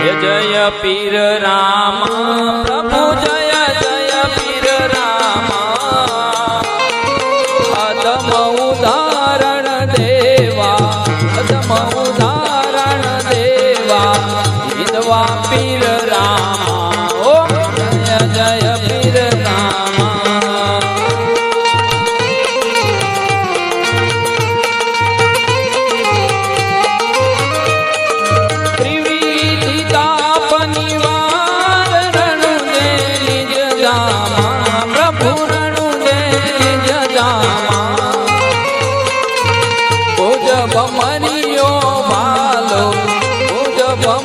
जय पीर राम प्रभु जय जय पीर राम अदम उदाहरण देवा अदम उदाहरण देवा विधवा पीर राम ओ जय जय पीर राम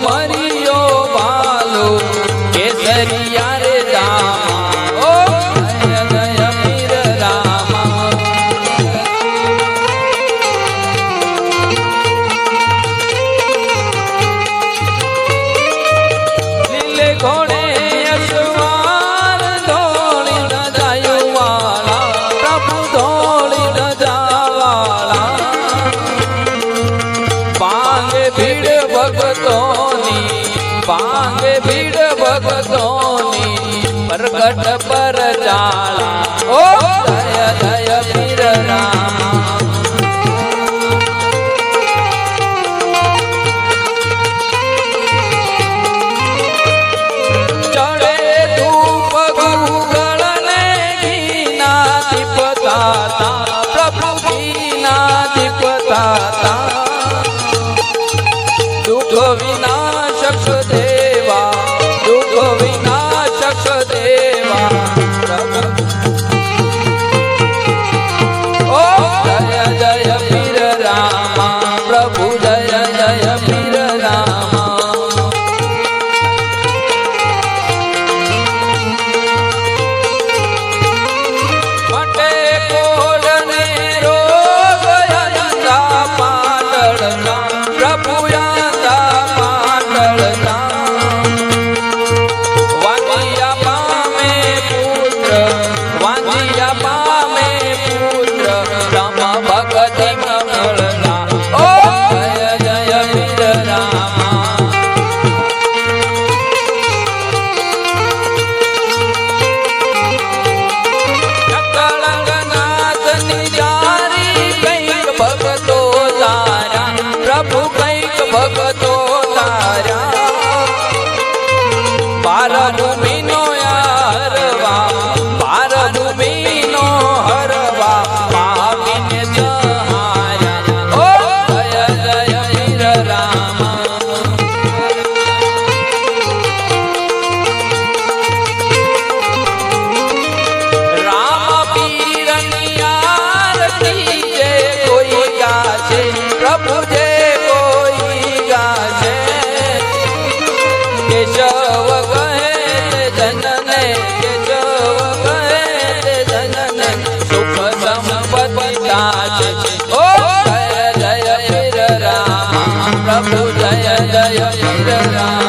मरियो बालो केसरिया रे रामा ओ जय जय पीर रामा लीले घोड़े अश्वार दौड़ी न जायो वाला प्रभु दौड़ी न जावाला पांगे भीड़ भगतोनी पांगे भीड़ भगतोनी प्रगट पर जाला ओ जय जय पीर रामा चढ़े धूप गुगल ने घीना दीपदाता प्रभु घीना दीपदाता दुख विनाशक देवा दुख विनाशक देवा ओ जय जय पीर रामा प्रभु जय जय पीर रामा मटे कोल ने रोग अंधा पाटलना प्रभु प्रभु कैक भगतो तारा पार भूमि नो हरवा पार भूमि नो हरवा पाविन सहाया ओ जय जय पीर रामा राम पीर नियार की जय कोई गाছে प्रभु जय केशव कहे जनने केशव कहे जनने सुख संपत्ति दाचे ओ जय जय पीर रामा प्रभु जय जय पीर रामा